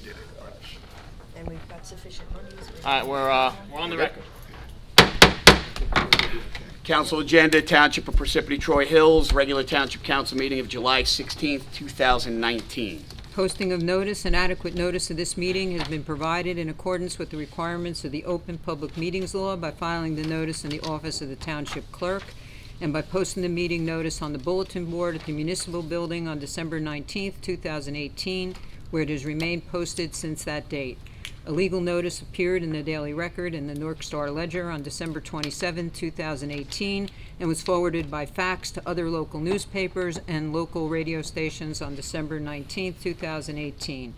did it. And we've got sufficient monies. All right, we're on the record. Council agenda, Township of Parsippany-Troy Hills, regular Township Council meeting of July 16th, 2019. Posting of notice and adequate notice of this meeting has been provided in accordance with the requirements of the Open Public Meetings Law by filing the notice in the office of the Township Clerk and by posting the meeting notice on the bulletin board at the Municipal Building on December 19th, 2018, where it has remained posted since that date. A legal notice appeared in the Daily Record and the North Star Ledger on December 27, 2018, and was forwarded by fax to other local newspapers and local radio stations on December 19, 2018.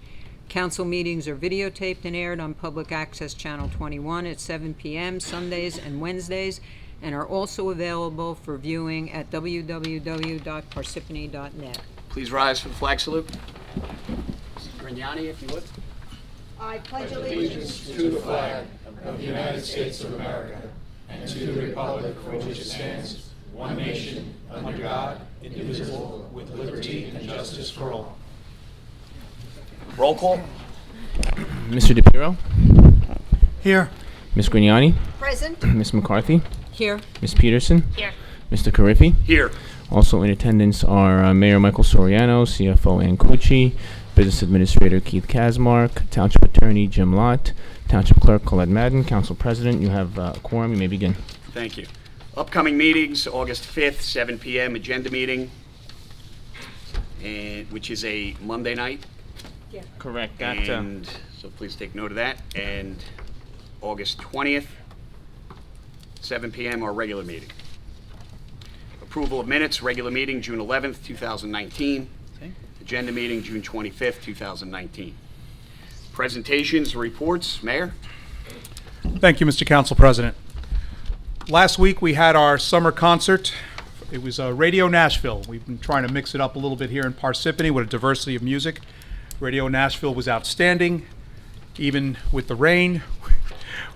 Council meetings are videotaped and aired on Public Access Channel 21 at 7 p.m. Sundays and Wednesdays, and are also available for viewing at www.parsippany.net. Please rise for the flag salute. Mr. Grignani, if you would. I pledge allegiance to the flag of the United States of America and to the republic for which it stands, one nation, under God, indivisible, with liberty and justice for all. Roll call. Mr. DePiero, Here. Ms. Grignani, present. Ms. McCarthy, Here. Ms. Peterson, Here. Mr. Carriffy. Here. Also in attendance are Mayor Michael Soriano, CFO Ann Cucci, Business Administrator Keith Kazmark, Township Attorney Jim Lott, Township Clerk Colette Madden. Council President, you have a quorum. You may begin. Thank you. Upcoming meetings, August 5th, 7 p.m. agenda meeting, and which is a Monday night. Correct. And so please take note of that. And August 20th, 7 p.m. our regular meeting. Approval of minutes, regular meeting June 11th, 2019. Agenda meeting June 25th, 2019. Presentations, reports, Mayor? Thank you, Mr. Council President. Last week we had our summer concert. It was Radio Nashville. We've been trying to mix it up a little bit here in Parsippany with a diversity of music. Radio Nashville was outstanding, even with the rain.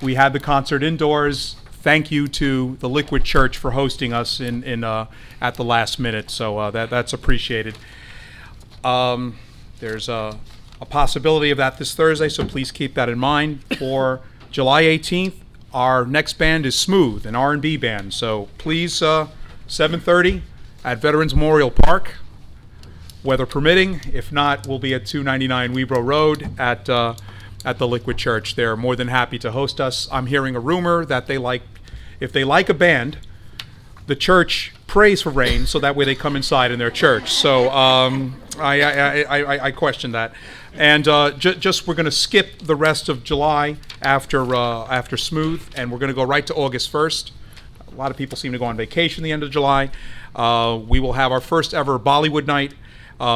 We had the concert indoors. Thank you to the Liquid Church for hosting us at the last minute, so that's appreciated. There's a possibility of that this Thursday, so please keep that in mind. For July 18th, our next band is Smooth, an R&B band. So please, 7:30 at Veterans Memorial Park, weather permitting. If not, we'll be at 299 Webro Road at the Liquid Church. They're more than happy to host us. I'm hearing a rumor that if they like a band, the church prays for rain, so that way they come inside in their church. So I question that. And just we're going to skip the rest of July after Smooth, and we're going to go right to August 1st. A lot of people seem to go on vacation the end of July. We will have our first ever Bollywood night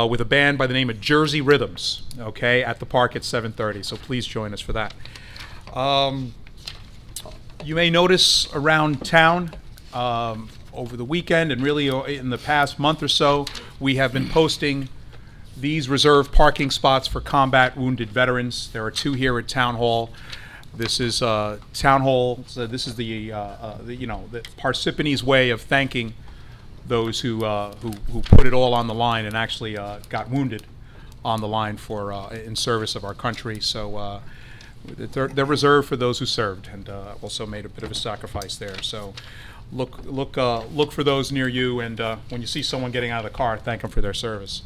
with a band by the name of Jersey Rhythms, okay, at the park at 7:30. So please join us for that. You may notice around town over the weekend and really in the past month or so, we have been posting these reserved parking spots for combat wounded veterans. There are two here at Town Hall. This is Town Hall. So this is the Parsippany's way of thanking those who put it all on the line and actually got wounded on the line for in service of our country. So they're reserved for those who served and also made a bit of a sacrifice there. So look for those near you, and when you see someone getting out of the car, thank them for their service.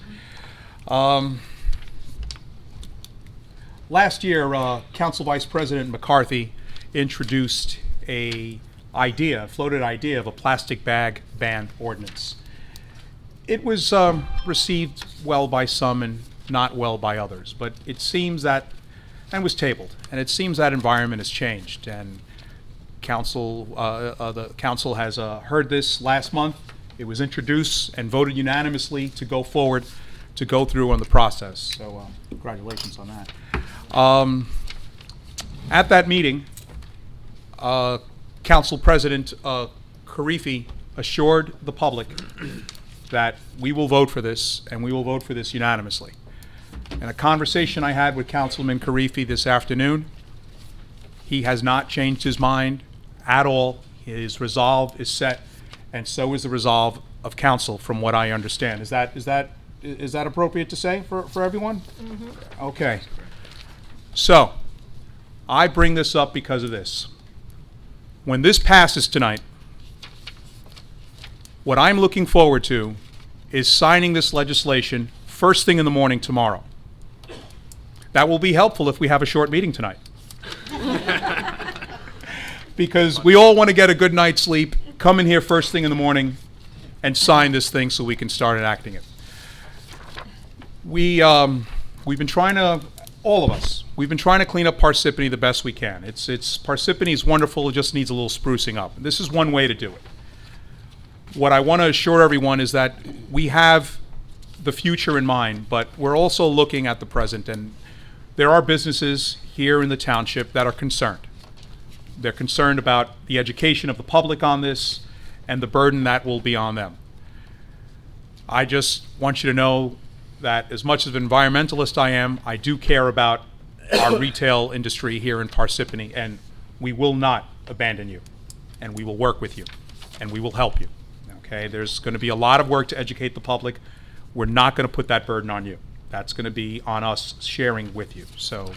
Last year, Council Vice President McCarthy introduced floated idea of a plastic bag ban ordinance. It was received well by some and not well by others, but it seems that, and was tabled, and it seems that environment has changed, and the council has heard this last month. It was introduced and voted unanimously to go forward, to go through on the process. So congratulations on that. At that meeting, Council President Carriffy assured the public that we will vote for this, and we will vote for this unanimously. In a conversation I had with Councilman Carriffy this afternoon, he has not changed his mind at all. His resolve is set, and so is the resolve of council, from what I understand. Is that appropriate to say for everyone? Mm-hmm. Okay. So, I bring this up because of this. When this passes tonight, what I'm looking forward to is signing this legislation first thing in the morning tomorrow. That will be helpful if we have a short meeting tonight. Because we all want to get a good night's sleep, come in here first thing in the morning, and sign this thing so we can start enacting it. We've been trying to, all of us, we've been trying to clean up Parsippany the best we can. Parsippany is wonderful, it just needs a little sprucing up. This is one way to do it. What I want to assure everyone is that we have the future in mind, but we're also looking at the present, and there are businesses here in the township that are concerned. They're concerned about the education of the public on this and the burden that will be on them. I just want you to know that as much as an environmentalist I am, I do care about our retail industry here in Parsippany, and we will not abandon you, and we will work with you, and we will help you. Okay, there's going to be a lot of work to educate the public. We're not going to put that burden on you. That's going to be on us sharing with you. So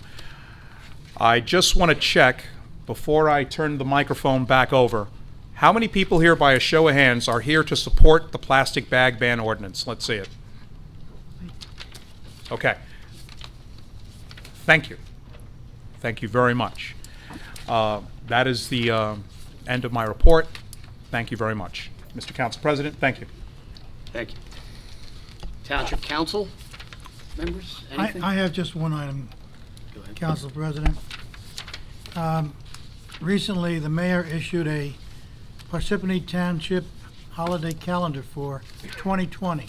I just want to check, before I turn the microphone back over, how many people here, by a show of hands, are here to support the plastic bag ban ordinance? Let's see it. Okay. Thank you. Thank you very much. That is the end of my report. Thank you very much. Mr. Council President, thank you. Thank you. Township Council members, anything? I have just one item, Go ahead. Council President. Recently, the mayor issued a Parsippany Township holiday calendar for 2020.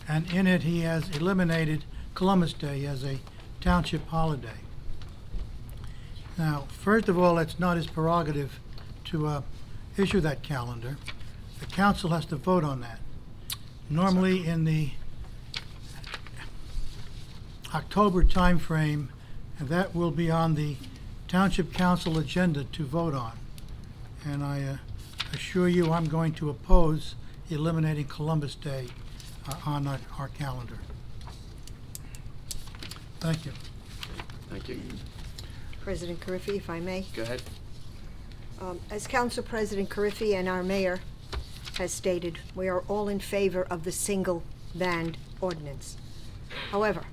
And in it, he has eliminated Columbus Day as a township holiday. Now, first of all, it's not his prerogative to issue that calendar. The council has to vote on that. Normally, in the October timeframe, and that will be on the Township Council agenda to vote on. And I assure you I'm going to oppose eliminating Columbus Day on our calendar. Thank you. Thank you. President Carriffy, if I may. Go ahead. As Council President Carriffy and our mayor has stated, we are all in favor of the single band ordinance. However,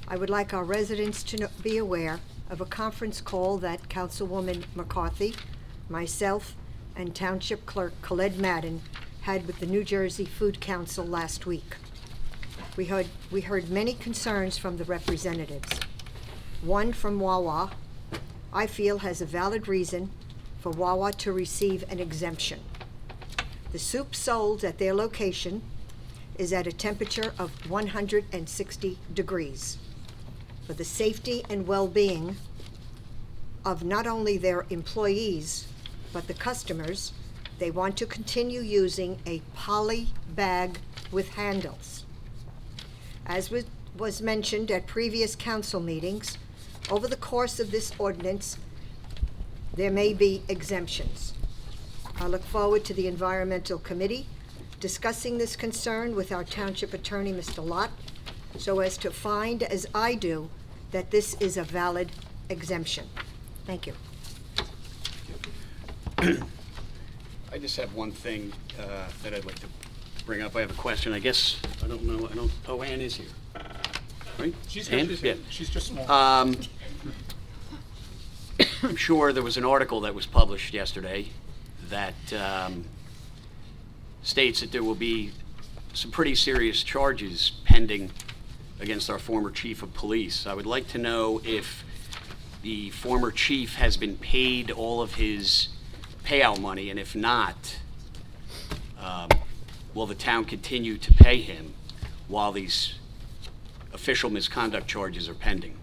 I would like our residents to be aware of a conference call that Councilwoman McCarthy, myself, and Township Clerk Khaled Madden had with the New Jersey Food Council last week. We heard many concerns from the representatives. One from Wawa, I feel has a valid reason for Wawa to receive an exemption. The soup sold at their location is at a temperature of 160 degrees. For the safety and well-being of not only their employees, but the customers, they want to continue using a poly bag with handles. As was mentioned at previous council meetings, over the course of this ordinance, there may be exemptions. I look forward to the Environmental Committee discussing this concern with our Township Attorney, Mr. Lott, so as to find, as I do, that this is a valid exemption. Thank you. I just have one thing that I'd like to bring up. I have a question. I guess, I don't know, oh, Ann is here. Right? She's Ann? here. Yeah. She's just small. I'm sure there was an article that was published yesterday that states that there will be some pretty serious charges pending against our former chief of police. I would like to know if the former chief has been paid all of his payout money, and if not, will the town continue to pay him while these official misconduct charges are pending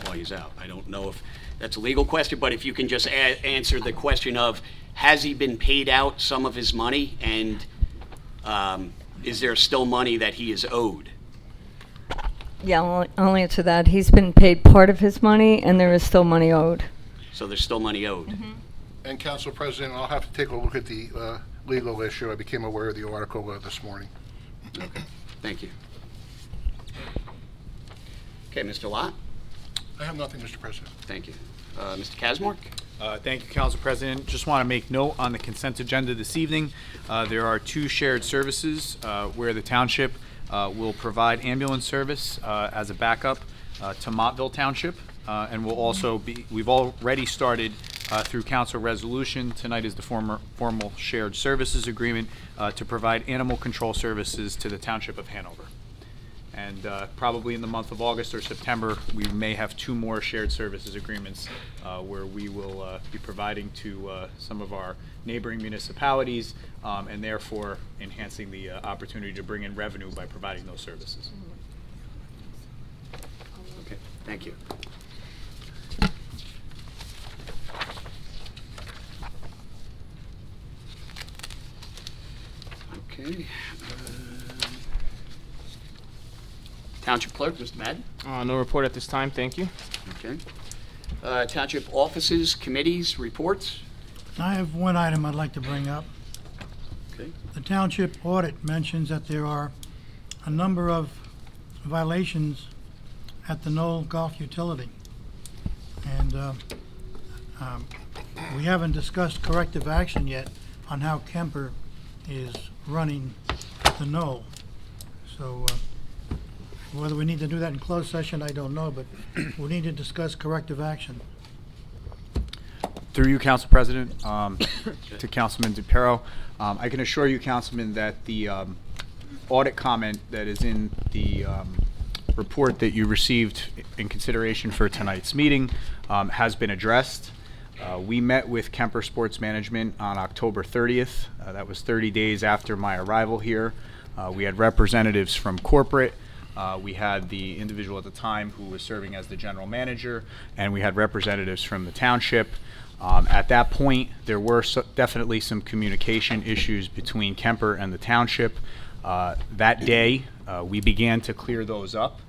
while he's out? I don't know if that's a legal question, but if you can just answer the question of, has he been paid out some of his money, and is there still money that he is owed? Yeah, I'll answer that. He's been paid part of his money, and there is still money owed. So there's still money owed. Mm-hmm. And Council President, I'll have to take a look at the legal issue. I became aware of the article this morning. Okay, thank you. Okay, Mr. Lott? I have nothing, Mr. President. Thank you. Mr. Kazmark? Thank you, Council President. Just want to make note on the consent agenda this evening. There are 2 shared services where the township will provide ambulance service as a backup to Montville Township. And we've already started through council resolution. Tonight is the formal shared services agreement to provide animal control services to the Township of Hanover. And probably in the month of August or September, we may have 2 more shared services agreements where we will be providing to some of our neighboring municipalities and therefore enhancing the opportunity to bring in revenue by providing those services. Okay, thank you. Okay. Township Clerk, Mr. Madden? No report at this time, thank you. Okay. Township offices, committees, reports? I have one item I'd like to bring up. Okay. The township audit mentions that there are a number of violations at the Knoll Golf Utility. And we haven't discussed corrective action yet on how Kemper is running the Knoll. So whether we need to do that in closed session, I don't know, but we need to discuss corrective action. Through you, Council President, to Councilman DePiero, I can assure you, Councilman, that the audit comment that is in the report that you received in consideration for tonight's meeting has been addressed. We met with Kemper Sports Management on October 30th. That was 30 days after my arrival here. We had representatives from corporate. We had the individual at the time who was serving as the general manager, and we had representatives from the township. At that point, there were definitely some communication issues between Kemper and the township. That day, we began to clear those up.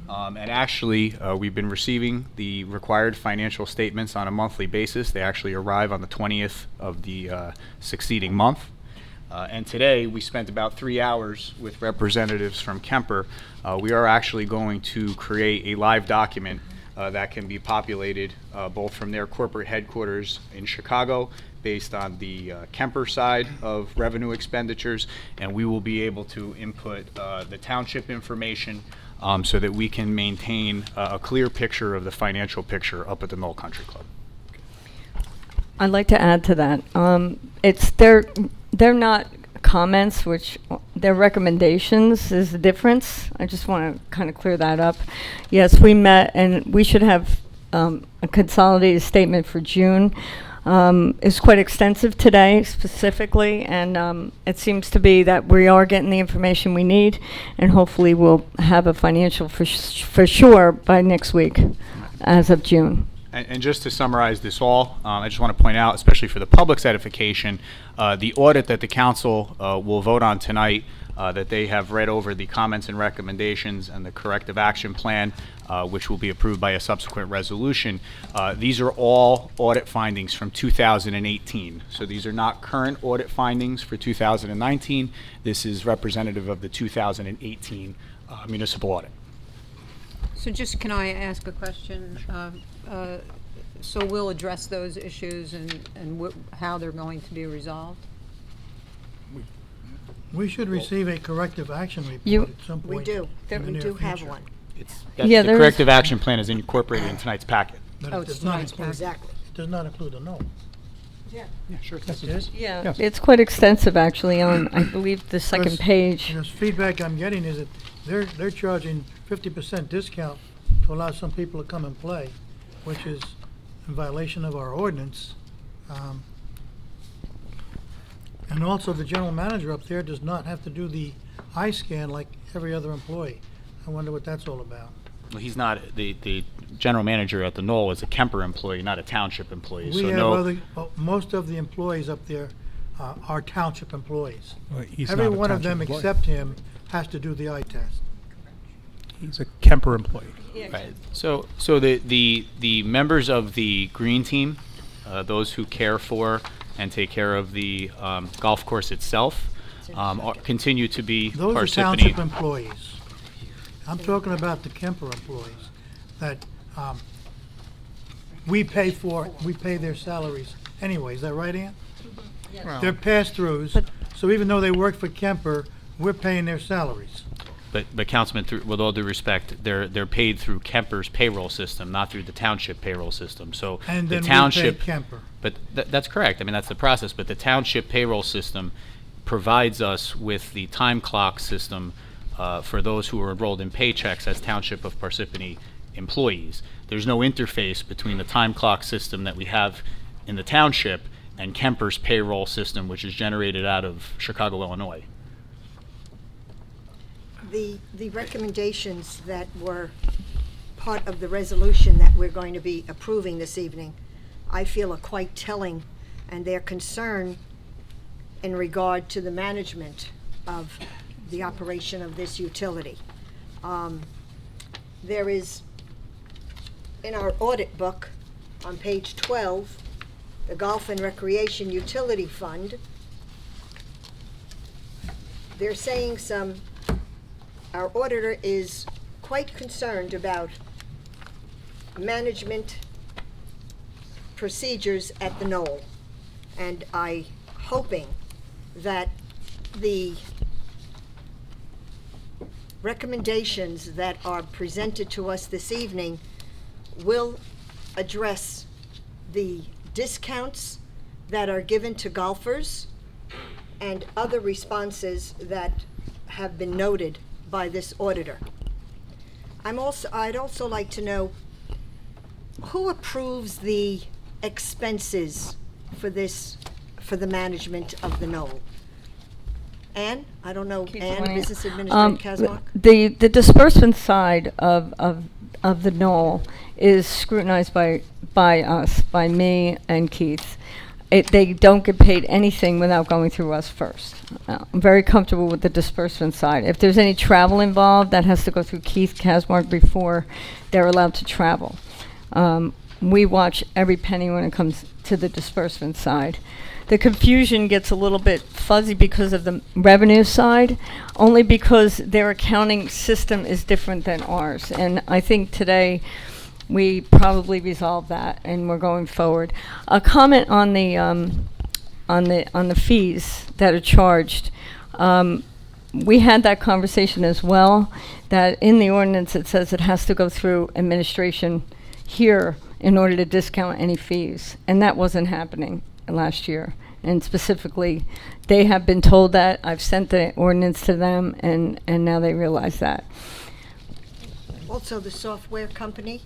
And actually, we've been receiving the required financial statements on a monthly basis. They actually arrive on the 20th of the succeeding month. And today, we spent about 3 hours with representatives from Kemper. We are actually going to create a live document that can be populated both from their corporate headquarters in Chicago based on the Kemper side of revenue expenditures, and we will be able to input the township information so that we can maintain a clear picture of the financial picture up at the Knoll Country Club. I'd like to add to that. They're not comments, which their recommendations is the difference. I just want to kind of clear that up. Yes, we met, and we should have a consolidated statement for June. It's quite extensive today, specifically, and it seems to be that we are getting the information we need, and hopefully we'll have a financial for sure by next week, as of June. And just to summarize this all, I just want to point out, especially for the public's edification, the audit that the council will vote on tonight, that they have read over the comments and recommendations and the corrective action plan, which will be approved by a subsequent resolution. These are all audit findings from 2018. So these are not current audit findings for 2019. This is representative of the 2018 municipal audit. So just, can I ask a question? So we'll address those issues and how they're going to be resolved? We should receive a corrective action You- report at some point. We do. in the We near do have future. one. Yeah, The there is- corrective action plan is incorporated in tonight's packet. But Oh, it it's does not tonight's include, Exactly. it does not include the Knoll. Yeah, sure. Yes, it is. Yeah, Yes. it's quite extensive, actually, on, I believe, the second Because- page. Because feedback I'm getting is that they're charging 50% discount to allow some people to come and play, which is in violation of our ordinance. And also, the general manager up there does not have to do the eye scan like every other employee. I wonder what that's all about. Well, he's not, the general manager at the Knoll is a Kemper employee, not a township employee. We So have no, most of the employees up there are township employees. He's Every not a one of them township employee. except him has to do the eye test. He's a Kemper employee. right. So the members of the green team, those who care for and take care of the golf course itself, continue to be Those are township Parsippany. employees. I'm talking about the Kemper employees that we pay their salaries anyway. Is that right, Ann? They're pass-throughs, so even though they work for Kemper, we're paying their salaries. But Councilman, with all due respect, they're paid through Kemper's payroll system, not through the township payroll system. So And the then township, we pay Kemper. but that's correct. I mean, that's the process. But the township payroll system provides us with the time clock system for those who are enrolled in paychecks as Township of Parsippany employees. There's no interface between the time clock system that we have in the township and Kemper's payroll system, which is generated out of Chicago, Illinois. The recommendations that were part of the resolution that we're going to be approving this evening, I feel are quite telling, and their concern in regard to the management of the operation of this utility. There is, in our audit book, on page 12, the Golf and Recreation Utility Fund, they're saying our auditor is quite concerned about management procedures at the Knoll. And I hoping that the recommendations that are presented to us this evening will address the discounts that are given to golfers and other responses that have been noted by this auditor. I'd also like to know who approves the expenses for the management of the Knoll? Ann? I don't know. Ann, Business Administrator Kazmark? The disbursement side of the Knoll is scrutinized by us, by me and Keith. They don't get paid anything without going through us first. I'm very comfortable with the disbursement side. If there's any travel involved, that has to go through Keith Kazmark before they're allowed to travel. We watch every penny when it comes to the disbursement side. The confusion gets a little bit fuzzy because of the revenue side, only because their accounting system is different than ours. And I think today we probably resolved that, and we're going forward. A comment on the fees that are charged. We had that conversation as well, that in the ordinance it says it has to go through administration here in order to discount any fees, and that wasn't happening last year. And specifically, they have been told that. I've sent the ordinance to them, and now they realize that. Also, the software company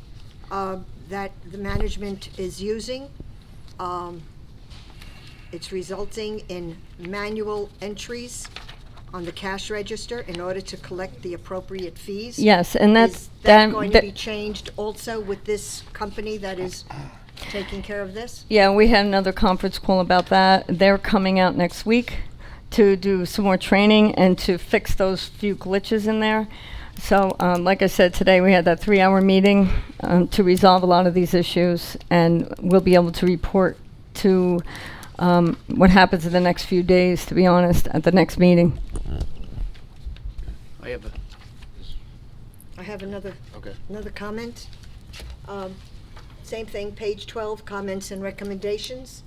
that the management is using, it's resulting in manual entries on the cash register in order to collect the appropriate fees. Yes, and Is that going to be changed also with this company that is taking care of this? Yeah, we had another conference call about that. They're coming out next week to do some more training and to fix those few glitches in there. So, like I said, today we had that 3-hour meeting to resolve a lot of these issues, and we'll be able to report to what happens in the next few days, to be honest, at the next meeting. I have another Okay. another comment. Same thing, page 12, comments and recommendations.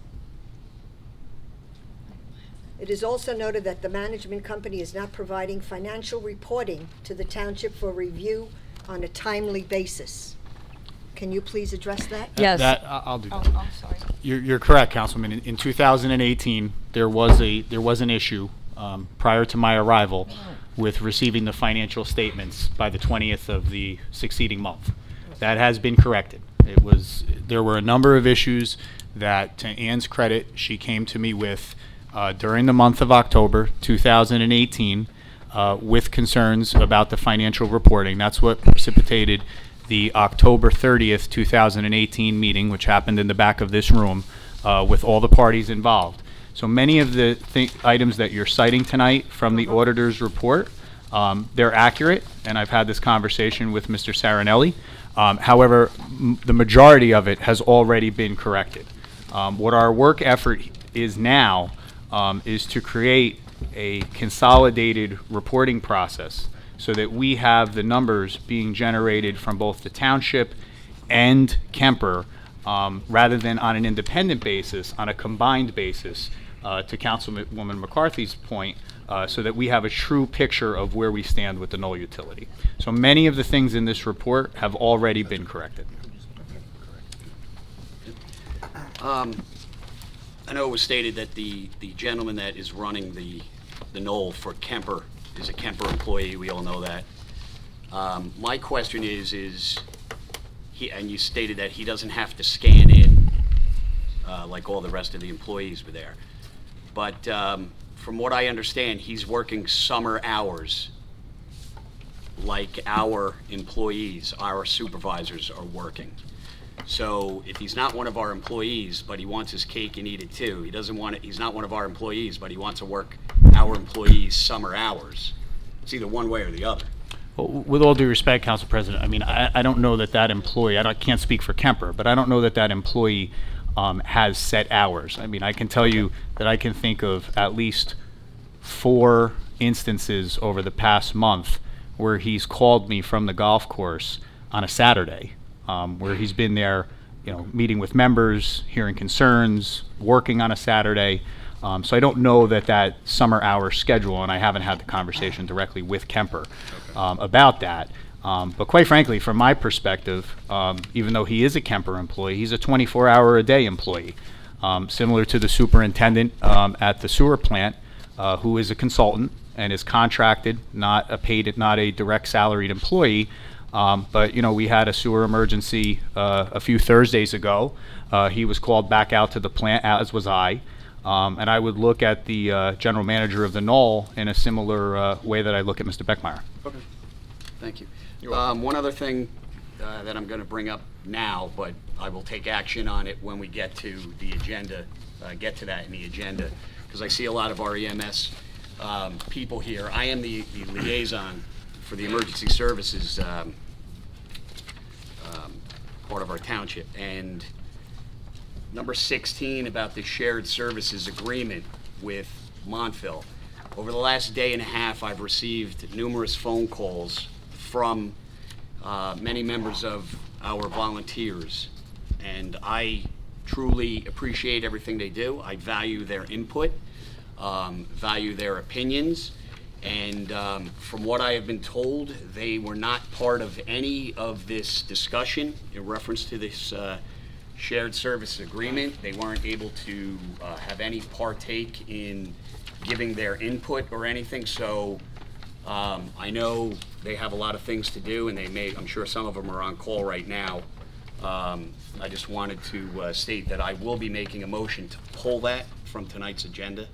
It is also noted that the management company is not providing financial reporting to the township for review on a timely basis. Can you please address that? Yes. I'll do Oh, that. I'm sorry. You're correct, Councilman. In 2018, there was an issue prior to my arrival with receiving the financial statements by the 20th of the succeeding month. That has been corrected. There were a number of issues that, to Ann's credit, she came to me with during the month of October 2018 with concerns about the financial reporting. That's what precipitated the October 30th, 2018 meeting, which happened in the back of this room with all the parties involved. So many of the items that you're citing tonight from the auditor's report, they're accurate, and I've had this conversation with Mr. Sarinelli. However, the majority of it has already been corrected. What our work effort is now is to create a consolidated reporting process so that we have the numbers being generated from both the township and Kemper, rather than on an independent basis, on a combined basis, to Councilwoman McCarthy's point, so that we have a true picture of where we stand with the Knoll utility. So many of the things in this report have already been corrected. I know it was stated that the gentleman that is running the Knoll for Kemper is a Kemper employee. We all know that. My question is and you stated that he doesn't have to scan in like all the rest of the employees were there. But from what I understand, he's working summer hours like our employees, our supervisors are working. So if he's not one of our employees, but he wants his cake and eat it too, he's not one of our employees, but he wants to work our employees' summer hours. It's either one way or the other. Well, with all due respect, Council President, I mean, I don't know that employee, can't speak for Kemper, but I don't know that employee has set hours. I mean, I can tell you that I can think of at least 4 instances over the past month where he's called me from the golf course on a Saturday, where he's been there, meeting with members, hearing concerns, working on a Saturday. So I don't know that summer hour schedule, and I haven't had the conversation directly with Kemper about that. But quite frankly, from my perspective, even though he is a Kemper employee, he's a 24-hour-a-day employee, similar to the superintendent at the sewer plant, who is a consultant and is contracted, not a direct salaried employee. But we had a sewer emergency a few Thursdays ago. He was called back out to the plant, as was I. And I would look at the general manager of the Knoll in a similar way that I look at Mr. Beckmeyer. Okay. Thank you. One other thing that I'm going to bring up now, but I will take action on it when we get to the agenda, get to that in the agenda, because I see a lot of our EMS people here. I am the liaison for the emergency services part of our township, and number 16 about the shared services agreement with Montville. Over the last day and a half, I've received numerous phone calls from many members of our volunteers, and I truly appreciate everything they do. I value their input, value their opinions, and from what I have been told, they were not part of any of this discussion in reference to this shared service agreement. They weren't able to have any partake in giving their input or anything, so I know they have a lot of things to do, and I'm sure some of them are on call right now. I just wanted to state that I will be making a motion to pull that from tonight's agenda.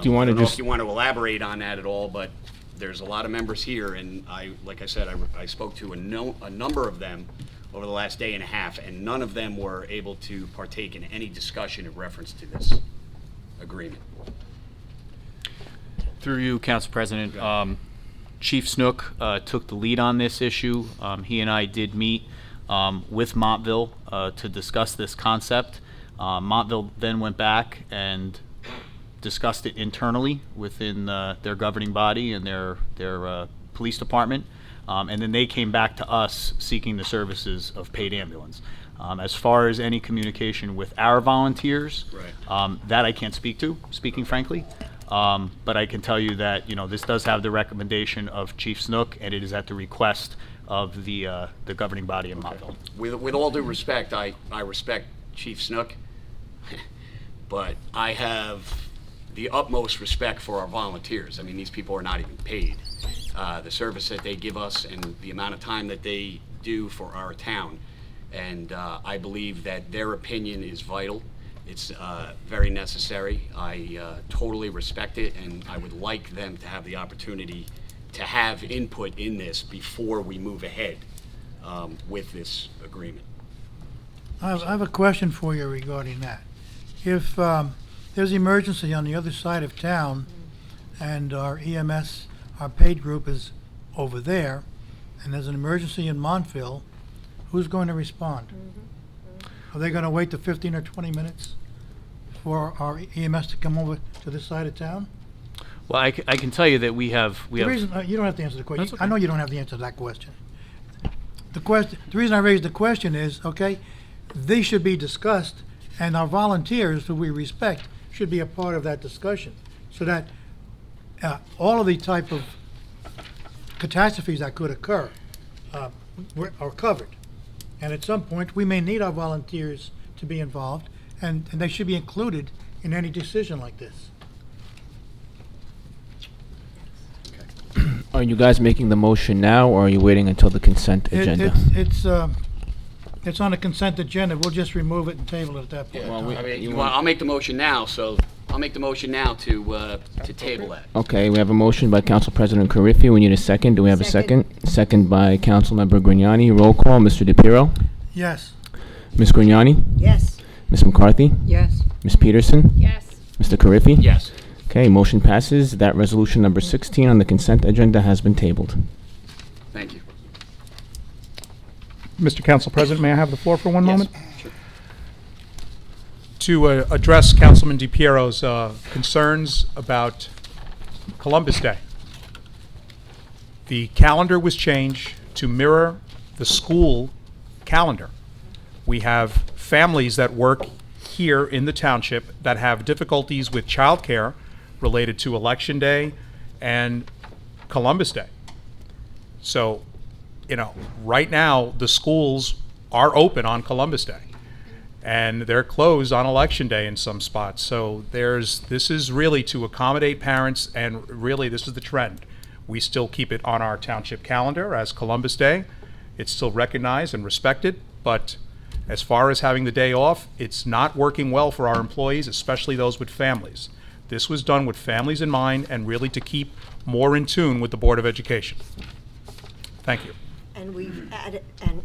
Do you want to I don't know just if you want to elaborate on that at all, but there's a lot of members here, and like I said, I spoke to a number of them over the last day and a half, and none of them were able to partake in any discussion in reference to this agreement. Through you, Council President, Chief Snook took the lead on this issue. He and I did meet with Montville to discuss this concept. Montville then went back and discussed it internally within their governing body and their police department, and then they came back to us seeking the services of paid ambulance. As far as any communication with our volunteers, Right. That I can't speak to, speaking frankly. But I can tell you that this does have the recommendation of Chief Snook, and it is at the request of the governing body in Montville. With all due respect, I respect Chief Snook, but I have the utmost respect for our volunteers. I mean, these people are not even paid. The service that they give us and the amount of time that they do for our town, and I believe that their opinion is vital. It's very necessary. I totally respect it, and I would like them to have the opportunity to have input in this before we move ahead with this agreement. I have a question for you regarding that. If there's an emergency on the other side of town and our EMS, our paid group is over there, and there's an emergency in Montville, who's going to respond? Are they going to wait the 15 or 20 minutes for our EMS to come over to this side of town? Well, I can tell you that we have The reason, you don't have to answer the question. That's okay. I know you don't have the answer to that question. The reason I raised the question is, okay, these should be discussed, and our volunteers, who we respect, should be a part of that discussion, so that all of the type of catastrophes that could occur are covered. And at some point, we may need our volunteers to be involved, and they should be included in any decision like this. Are you guys making the motion now, or are you waiting until the consent agenda? It's on the consent agenda. We'll just remove it and table it at that point. Well, I mean, I'll make the motion now, so I'll make the motion now to table that. Okay, we have a motion by Council President Carriffy. We need a second. Do we have a second? Second. Second by Councilmember Grignani. Roll call, Mr. DePiero. Yes. Ms. Grignani? Yes. Ms. McCarthy? Yes. Ms. Peterson? Yes. Mr. Carriffy? Yes. Okay, motion passes. That resolution number 16 on the consent agenda has been tabled. Thank you. Mr. Council President, may I have the floor for one Yes. moment? To address Councilman DePiero's concerns about Columbus Day. The calendar was changed to mirror the school calendar. We have families that work here in the township that have difficulties with childcare related to Election Day and Columbus Day. So, right now, the schools are open on Columbus Day, and they're closed on Election Day in some spots. So this is really to accommodate parents, and really this is the trend. We still keep it on our township calendar as Columbus Day. It's still recognized and respected, but as far as having the day off, it's not working well for our employees, especially those with families. This was done with families in mind and really to keep more in tune with the Board of Education. Thank you. And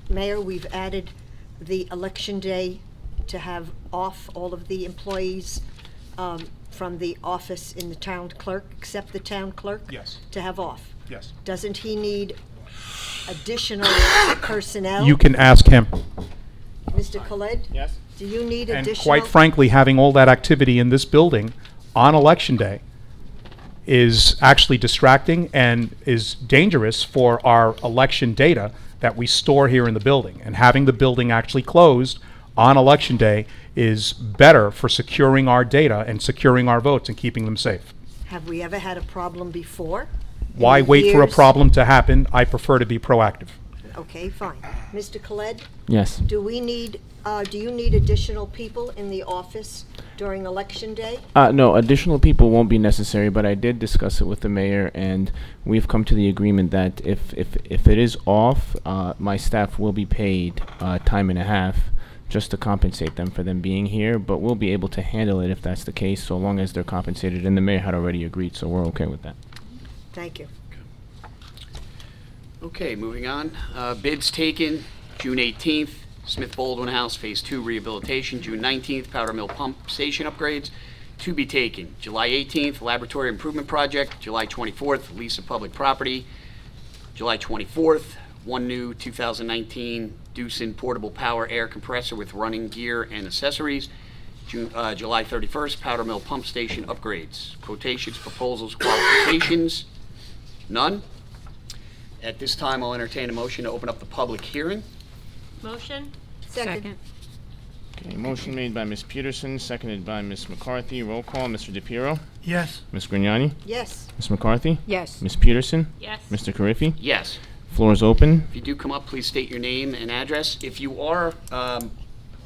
Mayor, we've added the election day to have off all of the employees from the office in the town clerk, except the town clerk? Yes. To have off. Yes. Doesn't he need additional personnel? You can ask him. Mr. Khaled? Yes. Do you need And additional? quite frankly, having all that activity in this building on Election Day is actually distracting and is dangerous for our election data that we store here in the building. And having the building actually closed on Election Day is better for securing our data and securing our votes and keeping them safe. Have we ever had a problem before? In Why the wait for a years? problem to happen? I prefer to be proactive. Okay, fine. Mr. Khaled, Yes. do you need additional people in the office during Election Day? No, additional people won't be necessary, but I did discuss it with the mayor, and we've come to the agreement that if it is off, my staff will be paid time and a half just to compensate them for them being here, but we'll be able to handle it if that's the case, so long as they're compensated, and the mayor had already agreed, so we're okay with that. Thank you. Okay, moving on. Bids taken, June 18th, Smith Baldwin House Phase 2 rehabilitation, June 19th, Powder Mill Pump Station upgrades. To be taken, July 18th, Laboratory Improvement Project, July 24th, lease of public property, July 24th, one new 2019 Doosan portable power air compressor with running gear and accessories, July 31st, Powder Mill Pump Station upgrades. Quotations, proposals, qualifications, none. At this time, I'll entertain a motion to open up the public hearing. Motion? Second. Okay, motion made by Ms. Peterson, seconded by Ms. McCarthy. Roll call, Mr. DePiero. Yes. Ms. Grignani. Yes. Ms. McCarthy. Yes. Ms. Peterson. Yes. Mr. Carriffy. Yes. Floor is open. If you do come up, please state your name and address. If you are,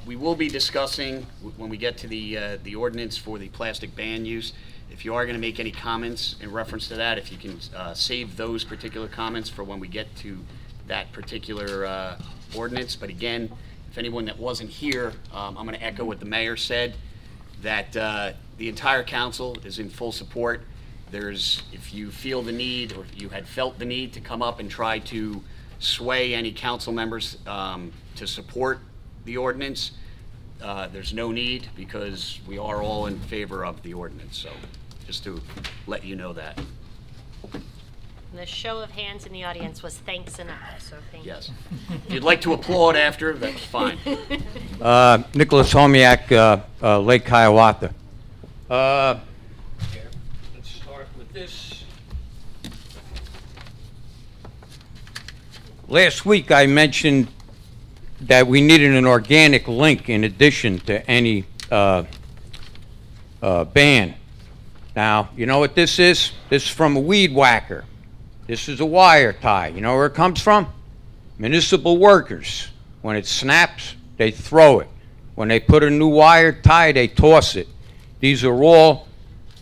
we will be discussing, when we get to the ordinance for the plastic ban use, if you are going to make any comments in reference to that, if you can save those particular comments for when we get to that particular ordinance. But again, if anyone that wasn't here, I'm going to echo what the mayor said, that the entire council is in full support. If you feel the need, or if you had felt the need to come up and try to sway any council members to support the ordinance, there's no need, because we are all in favor of the ordinance. So just to let you know that. And the show of hands in the audience was thanks enough, so thank you. Yes. If you'd like to applaud after, that's fine. Nicholas Homiak, Lake Hiawatha. Let's start with this. Last week I mentioned that we needed an organic link in addition to any ban. Now, you know what this is? This is from a weed whacker. This is a wire tie. You know where it comes from? Municipal workers. When it snaps, they throw it. When they put a new wire tie, they toss it. These are all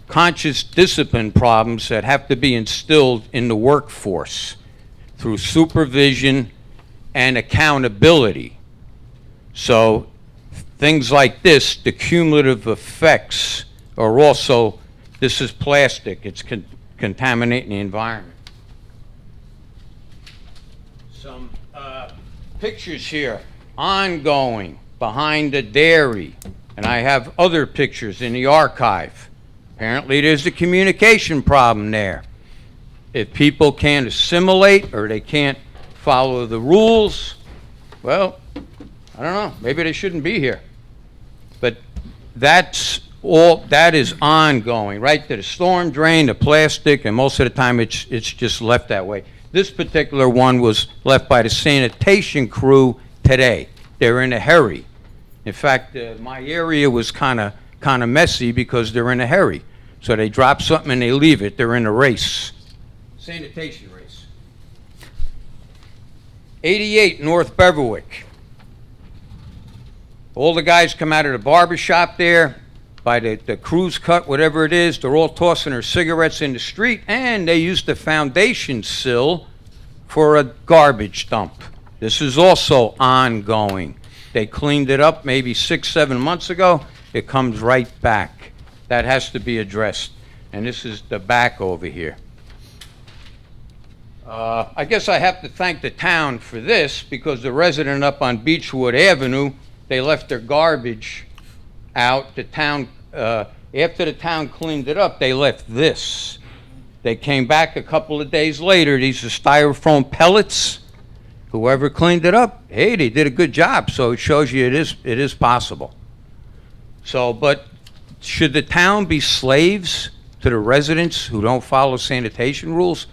conscious discipline problems that have to be instilled in the workforce through supervision and accountability. So things like this, the cumulative effects are also, this is plastic, it's contaminating the environment. Some pictures here, ongoing, behind the dairy, and I have other pictures in the archive. Apparently there's a communication problem there. If people can't assimilate or they can't follow the rules, well, I don't know, maybe they shouldn't be here. But that is ongoing, right to the storm drain, the plastic, and most of the time it's just left that way. This particular one was left by the sanitation crew today. They're in a hurry. In fact, my area was kind of messy because they're in a hurry. So they drop something and they leave it. They're in a race. Sanitation race. 88 North Beverwick. All the guys come out of the barber shop there by the cruise cut, whatever it is. They're all tossing their cigarettes in the street, and they used the foundation sill for a garbage dump. This is also ongoing. They cleaned it up maybe 6-7 months ago. It comes right back. That has to be addressed. And this is the back over here. I guess I have to thank the town for this, because the resident up on Beechwood Avenue, they left their garbage out. The town, after the town cleaned it up, they left this. They came back a couple of days later. These are styrofoam pellets. Whoever cleaned it up, hey, they did a good job. So it shows you it is possible. So, but should the town be slaves to the residents who don't follow sanitation rules?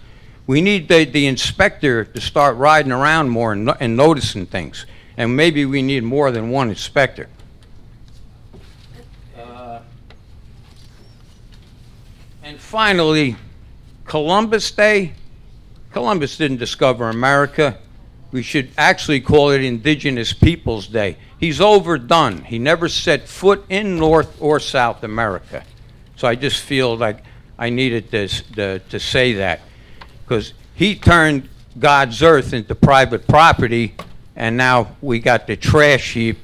We need the inspector to start riding around more and noticing things. And maybe we need more than one inspector. And finally, Columbus Day. Columbus didn't discover America. We should actually call it Indigenous Peoples Day. He's overdone. He never set foot in North or South America. So I just feel like I needed to say that, because he turned God's earth into private property, and now we got the trash heap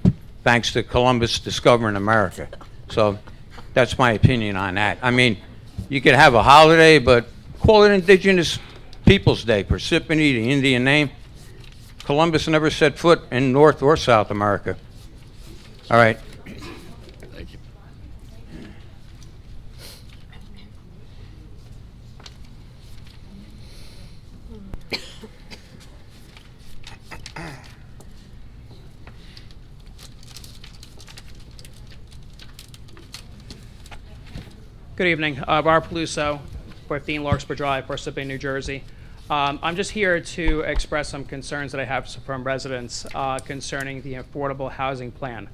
thanks to Columbus discovering America. So that's my opinion on that. I mean, you could have a holiday, but call it Indigenous Peoples Day. Parsippany, the Indian name. Columbus never set foot in North or South America. All right. Thank you. Good evening. Robert Peluso, 15 Larkspur Drive, Parsippany, New Jersey. I'm just here to express some concerns that I have from residents concerning the affordable housing plan.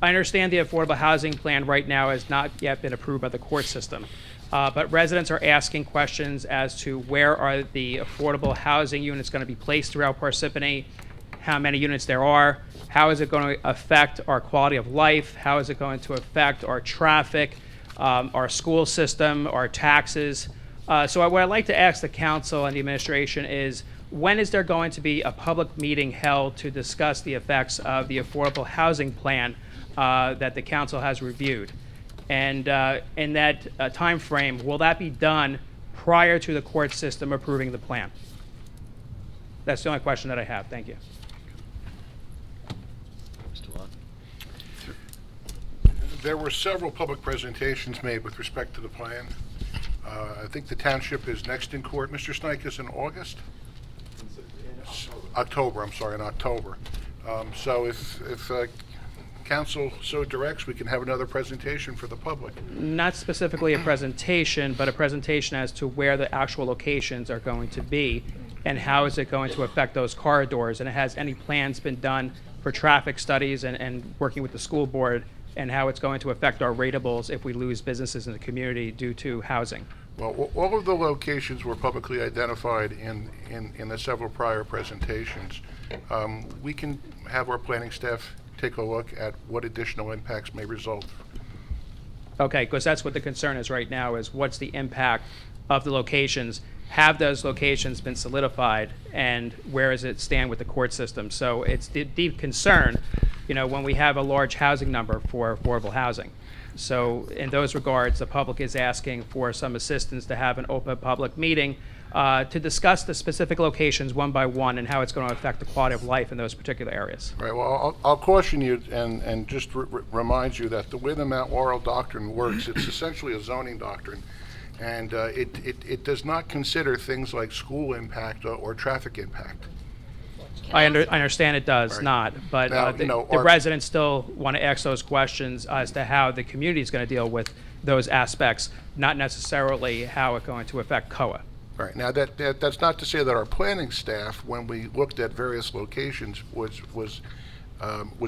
I understand the affordable housing plan right now has not yet been approved by the court system, but residents are asking questions as to where are the affordable housing units going to be placed throughout Parsippany, how many units there are, how is it going to affect our quality of life, how is it going to affect our traffic, our school system, our taxes. So what I'd like to ask the council and the administration is, when is there going to be a public meeting held to discuss the effects of the affordable housing plan that the council has reviewed? And in that time frame, will that be done prior to the court system approving the plan? That's the only question that I have. Thank you. There were several public presentations made with respect to the plan. I think the township is next in court, Mr. Snikes, in August? October, I'm sorry, in October. So if council so directs, we can have another presentation for the public. Not specifically a presentation, but a presentation as to where the actual locations are going to be and how is it going to affect those corridors, and has any plans been done for traffic studies and working with the school board, and how it's going to affect our ratables if we lose businesses in the community due to housing. Well, all of the locations were publicly identified in the several prior presentations. We can have our planning staff take a look at what additional impacts may result. Okay, because that's what the concern is right now, is what's the impact of the locations? Have those locations been solidified, and where does it stand with the court system? So it's the deep concern, when we have a large housing number for affordable housing. So in those regards, the public is asking for some assistance to have an open public meeting to discuss the specific locations one by one and how it's going to affect the quality of life in those particular areas. Right, well, I'll caution you and just remind you that the way the Mount Laurel doctrine works, it's essentially a zoning doctrine. And it does not consider things like school impact or traffic impact. I understand it does Right. not, but Now, the residents still want to ask those questions as to how the community is going to deal with those aspects, not necessarily how it's going to affect COA. Right, now that's not to say that our planning staff, when we looked at various locations, was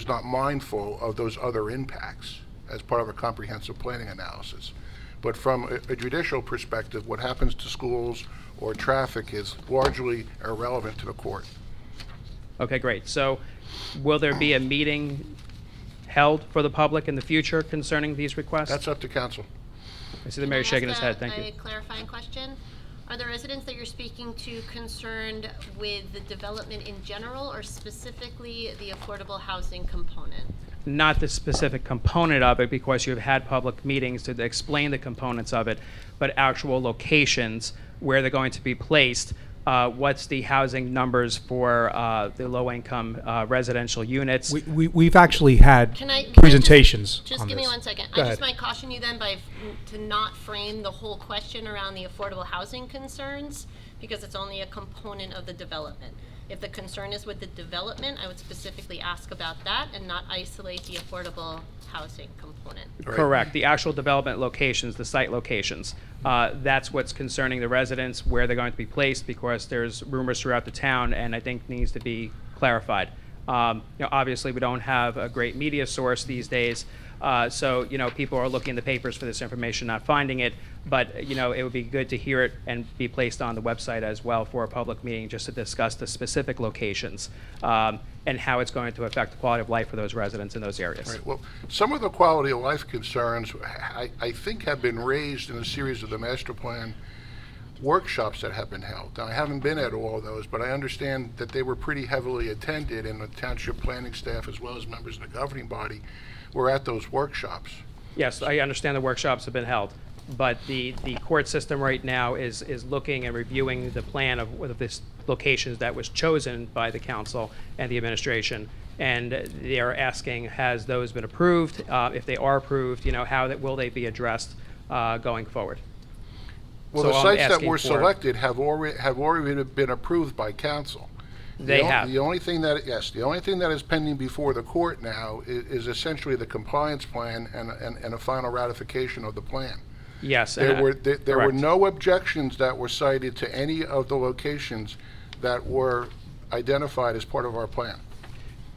not mindful of those other impacts as part of a comprehensive planning analysis. But from a judicial perspective, what happens to schools or traffic is largely irrelevant to the court. Okay, great. So will there be a meeting held for the public in the future concerning these requests? That's up to council. I see the mayor shaking his head. Thank you. A clarifying question. Are the residents that you're speaking to concerned with the development in general, or specifically the affordable housing component? Not the specific component of it, because you've had public meetings to explain the components of it, but actual locations, where they're going to be placed, what's the housing numbers for the low-income residential units. We've actually had Can I presentations just on give me this. 1 second. Go I just ahead. might caution you then to not frame the whole question around the affordable housing concerns, because it's only a component of the development. If the concern is with the development, I would specifically ask about that and not isolate the affordable housing component. Right. Correct. The actual development locations, the site locations, that's what's concerning the residents, where they're going to be placed, because there's rumors throughout the town, and I think needs to be clarified. Obviously, we don't have a great media source these days, so people are looking in the papers for this information, not finding it. But it would be good to hear it and be placed on the website as well for a public meeting, just to discuss the specific locations and how it's going to affect the quality of life for those residents in those areas. Right. Well, some of the quality of life concerns, I think, have been raised in a series of the master plan workshops that have been held. Now, I haven't been at all of those, but I understand that they were pretty heavily attended, and the township planning staff, as well as members of the governing body, were at those workshops. Yes, I understand the workshops have been held, but the court system right now is looking and reviewing the plan of this locations that was chosen by the council and the administration, and they are asking, has those been approved? If they are approved, how will they be addressed going forward? Well, So the I'm sites that asking were for- selected have already been approved by council. They have. The only thing that is pending before the court now is essentially the compliance plan and a final ratification of the plan. Yes. There were correct. no objections that were cited to any of the locations that were identified as part of our plan.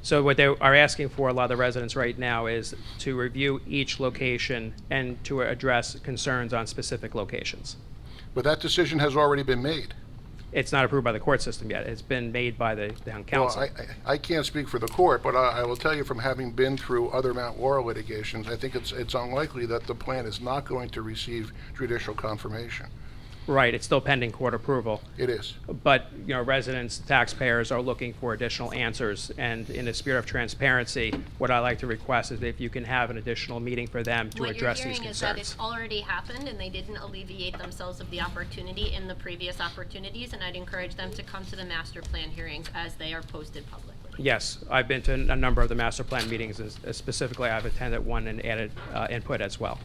So what they are asking for, a lot of the residents right now, is to review each location and to address concerns on specific locations. But that decision has already been made. It's not approved by the court system yet. It's been made by the town council. Well, I can't speak for the court, but I will tell you from having been through other Mount Laurel litigations, I think it's unlikely that the plan is not going to receive judicial confirmation. Right, it's still pending court approval. It is. But, residents, taxpayers are looking for additional answers. And in the spirit of transparency, what I like to request is if you can have an additional meeting for them to address these What you're hearing is that concerns. it's already happened, and they didn't alleviate themselves of the opportunity in the previous opportunities, and I'd encourage them to come to the master plan hearings as they are posted publicly. Yes, I've been to a number of the master plan meetings, and specifically I've attended one and added input as well.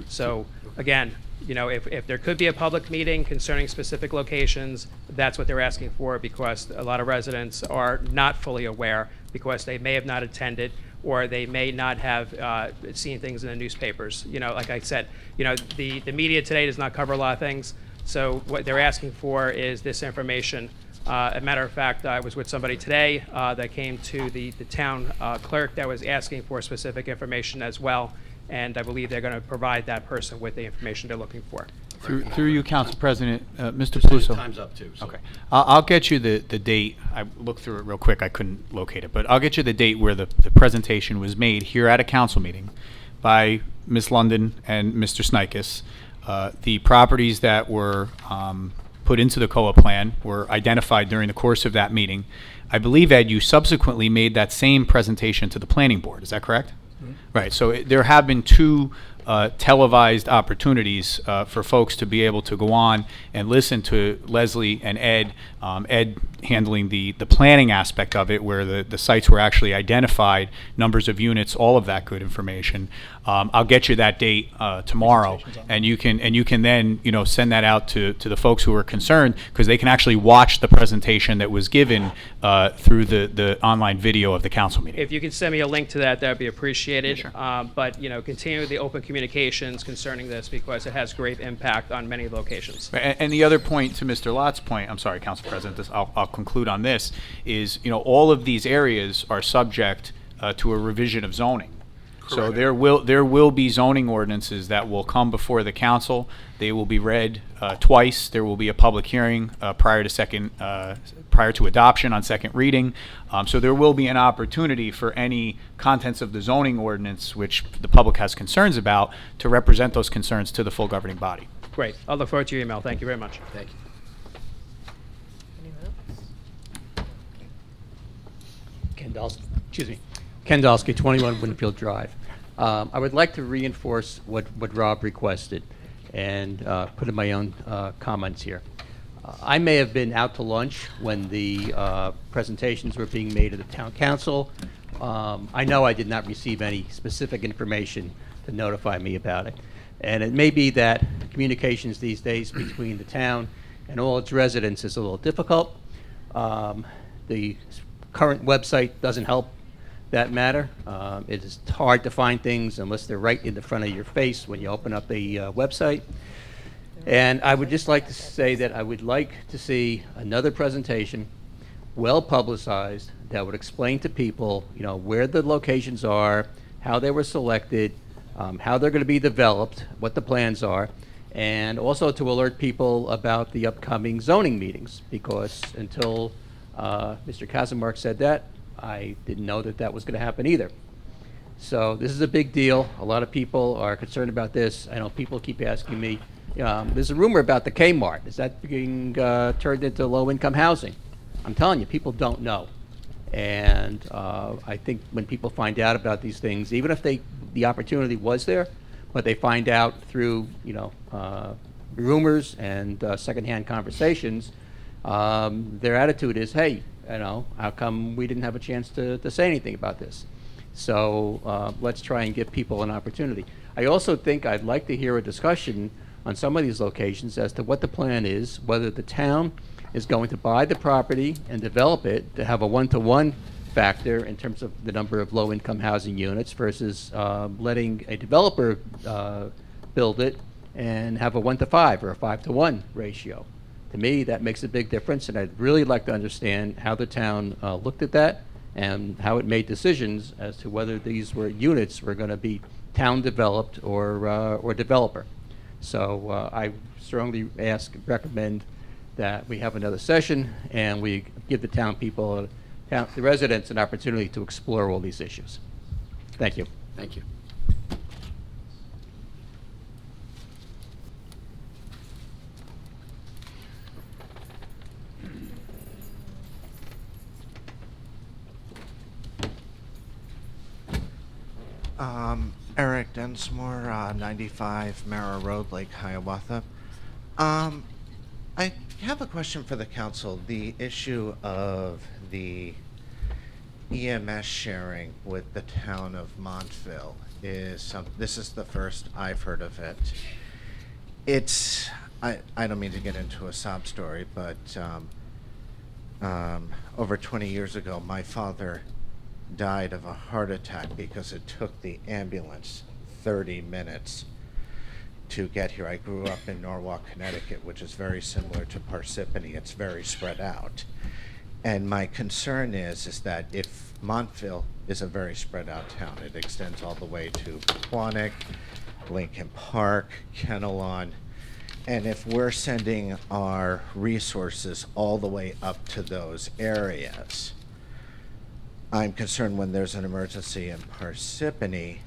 So, again, if there could be a public meeting concerning specific locations, that's what they're asking for, because a lot of residents are not fully aware, because they may have not attended, or they may not have seen things in the newspapers. Like I said, the media today does not cover a lot of things, so what they're asking for is this information. A matter of fact, I was with somebody today that came to the town clerk that was asking for specific information as well, and I believe they're going to provide that person with the information they're looking for. Through you, Council President, Mr. Just say the Paluso. time's up too. So. Okay. I'll get you the date. I looked through it real quick. I couldn't locate it. But I'll get you the date where the presentation was made here at a council meeting by Ms. London and Mr. Snikes. The properties that were put into the COA plan were identified during the course of that meeting. I believe, Ed, you subsequently made that same presentation to the planning board. Is that correct? Mm-hmm. Right. So there have been two televised opportunities for folks to be able to go on and listen to Leslie and Ed, Ed handling the planning aspect of it, where the sites were actually identified, numbers of units, all of that good information. I'll get you that date tomorrow, and you can then send that out to the folks who are concerned, because they can actually watch the presentation that was given through the online video of the council meeting. If you could send me a link to that would be appreciated. Sure. But continue the open communications concerning this, because it has great impact on many locations. And the other point, to Mr. Lott's point, I'm sorry, Council President, I'll conclude on this, is all of these areas are subject to a revision of zoning. So there will be zoning ordinances that will come before the council. They will be read twice. There will be a public hearing prior to adoption on second reading. So there will be an opportunity for any contents of the zoning ordinance which the public has concerns about to represent those concerns to the full governing body. Great. I'll look forward to your email. Thank you very much. Thank you. Ken Dolsky, 21 Winfield Drive. I would like to reinforce what Rob requested and put in my own comments here. I may have been out to lunch when the presentations were being made at the town council. I know I did not receive any specific information to notify me about it. And it may be that communications these days between the town and all its residents is a little difficult. The current website doesn't help that matter. It is hard to find things unless they're right in the front of your face when you open up the website. And I would just like to say that I would like to see another presentation, well publicized, that would explain to people, where the locations are, how they were selected, how they're going to be developed, what the plans are, and also to alert people about the upcoming zoning meetings, because until Mr. Kazimark said that, I didn't know that was going to happen either. So this is a big deal. A lot of people are concerned about this. I know people keep asking me, there's a rumor about the Kmart. Is that being turned into low-income housing? I'm telling you, people don't know. And I think when people find out about these things, even if the opportunity was there, but they find out through rumors and secondhand conversations, their attitude is, hey, how come we didn't have a chance to say anything about this? So let's try and give people an opportunity. I also think I'd like to hear a discussion on some of these locations as to what the plan is, whether the town is going to buy the property and develop it to have a one-to-one factor in terms of the number of low-income housing units versus letting a developer build it and have a 1-to-5 or a 5-to-1 ratio. To me, that makes a big difference, and I'd really like to understand how the town looked at that and how it made decisions as to whether these units were going to be town developed or developer. So I strongly recommend that we have another session and we give the town people, the residents, an opportunity to explore all these issues. Thank you. Thank you. Eric Densmore, 95 Mara Road, Lake Hiawatha. I have a question for the council. The issue of the EMS sharing with the town of Montville this is the first I've heard of it. I don't mean to get into a sob story, but over 20 years ago, my father died of a heart attack because it took the ambulance 30 minutes to get here. I grew up in Norwalk, Connecticut, which is very similar to Parsippany. It's very spread out. And my concern is that if Montville is a very spread out town, it extends all the way to Pequannock, Lincoln Park, Kennelon, and if we're sending our resources all the way up to those areas, I'm concerned when there's an emergency in Parsippany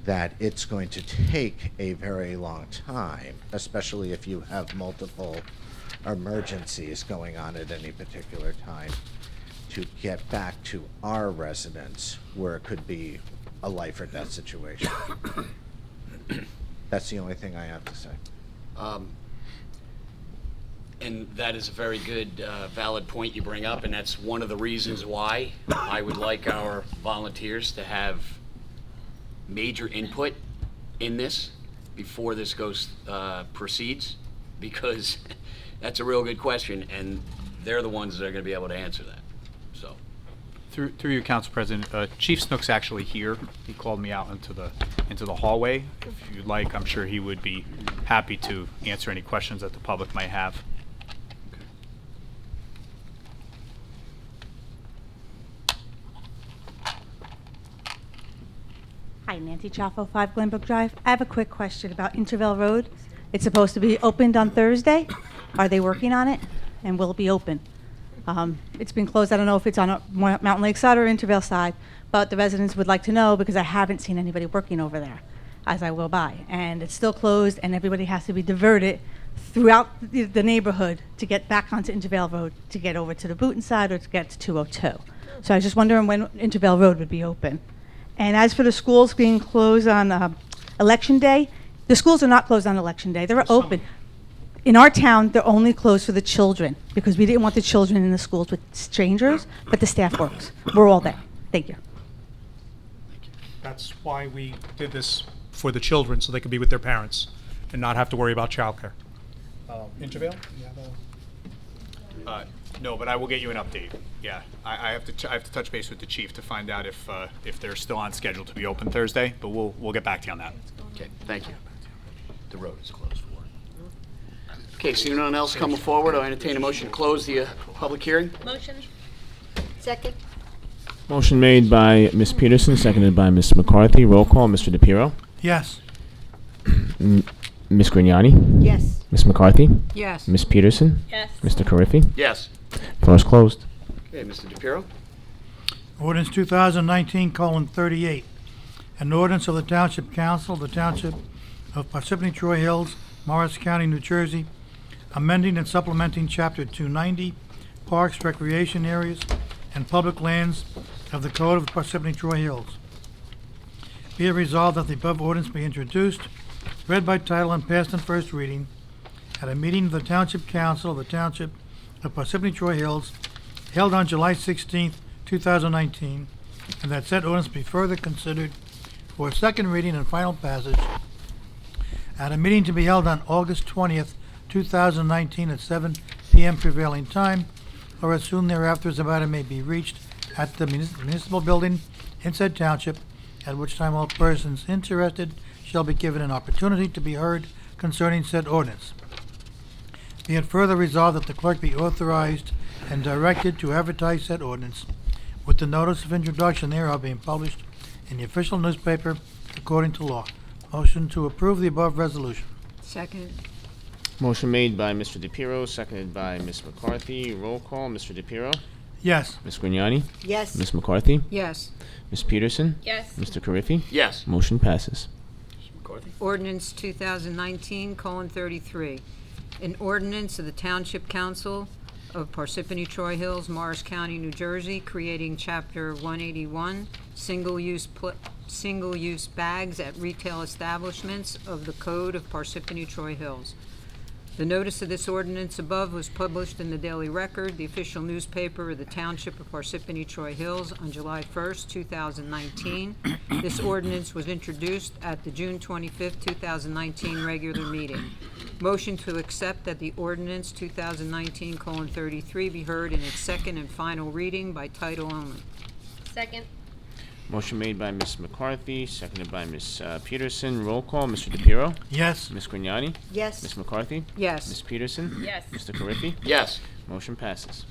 that it's going to take a very long time, especially if you have multiple emergencies going on at any particular time, to get back to our residents where it could be a life or death situation. That's the only thing I have to say. And that is a very good, valid point you bring up, and that's one of the reasons why I would like our volunteers to have major input in this before this proceeds, because that's a real good question, and they're the ones that are going to be able to answer that. So, Through you, Council President, Chief Snook's actually here. He called me out into the hallway. If you'd like, I'm sure he would be happy to answer any questions that the public might have. Hi, Nancy Chaffo, 5 Glenbrook Drive. I have a quick question about Intervale Road. It's supposed to be opened on Thursday. Are they working on it? And will it be open? It's been closed. I don't know if it's on Mountain Lake side or Intervale side, but the residents would like to know because I haven't seen anybody working over there as I will by. And it's still closed, and everybody has to be diverted throughout the neighborhood to get back onto Intervale Road to get over to the Booton side or to get to 202. So I was just wondering when Intervale Road would be open. And as for the schools being closed on Election Day, the schools are not closed on Election Day. They're open. In our town, they're only closed for the children because we didn't want the children in the schools with strangers, but the staff works. We're all there. Thank you. That's why we did this for the children, so they could be with their parents and not have to worry about childcare. Intervale? No, but I will get you an update. Yeah, I have to touch base with the chief to find out if they're still on schedule to be open Thursday. But we'll get back to you on that. okay, thank you. The road is closed for it. Okay, seeing no one else coming forward, I'll entertain a motion to close the public hearing. Motion? Second? Motion made by Ms. Peterson, seconded by Ms. McCarthy. Roll call, Mr. DePiero. Yes. Ms. Grignani? Yes. Ms. McCarthy? Yes. Ms. Peterson? Yes. Mr. Carriffy? Yes. Floor is closed. Okay, Mr. DePiero? Ordinance 2019:38. An ordinance of the Township Council of the Township of Parsippany-Troy Hills, Morris County, New Jersey, amending and supplementing Chapter 290, Parks, Recreation Areas, and Public Lands of the Code of Parsippany-Troy Hills. Be it resolved that the above ordinance be introduced, read by title, and passed on first reading at a meeting of the Township Council of the Township of Parsippany-Troy Hills held on July 16th, 2019, and that said ordinance be further considered for second reading and final passage at a meeting to be held on August 20th, 2019 at 7 p.m. prevailing time, or as soon thereafter as the matter may be reached at the municipal building in said township, at which time all persons interested shall be given an opportunity to be heard concerning said ordinance. Be it further resolved that the clerk be authorized and directed to advertise said ordinance, with the notice of introduction thereof being published in the official newspaper according to law. Motion to approve the above resolution. Second. Motion made by Mr. DePiero, seconded by Ms. McCarthy. Roll call, Mr. DePiero. Yes. Ms. Grignani? Yes. Ms. McCarthy? Yes. Ms. Peterson? Yes. Mr. Carriffy? Yes. Motion passes. McCarthy? Ordinance 2019:33. An ordinance of the Township Council of Parsippany-Troy Hills, Morris County, New Jersey, creating Chapter 181, single-use bags at retail establishments of the Code of Parsippany-Troy Hills. The notice of this ordinance above was published in the Daily Record, the official newspaper of the Township of Parsippany-Troy Hills, on July 1st, 2019. This ordinance was introduced at the June 25th, 2019 regular meeting. Motion to accept that the ordinance 2019:33 be heard in its second and final reading by title only. Second. Motion made by Ms. McCarthy, seconded by Ms. Peterson. Roll call, Mr. DePiero? Yes. Ms. Grignani? Yes. Ms. McCarthy? Yes. Ms. Peterson? Yes. Mr. Carriffy? Yes. Motion passes.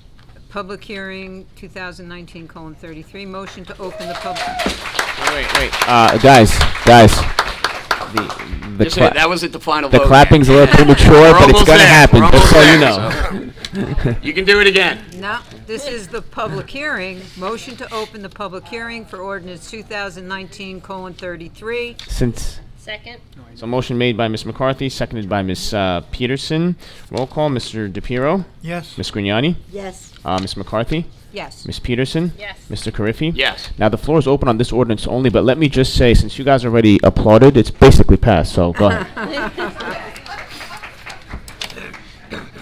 Public hearing 2019:33, motion to open the public. Wait. Guys. The Just cla- that wasn't the final the vote. clapping's a yet. little premature, We're but it's almost gonna there. happen, We're just almost so you there, know. so. You can do it again. No, this is the public hearing. Motion to open the public hearing for ordinance 2019:33. Since Second. So motion made by Ms. McCarthy, seconded by Ms. Peterson. Roll call, Mr. DePiero? Yes. Ms. Grignani? Yes. Ms. McCarthy? Yes. Ms. Peterson? Yes. Mr. Carriffy? Yes. Now, the floor is open on this ordinance only, but let me just say, since you guys already applauded, it's basically passed, so go ahead.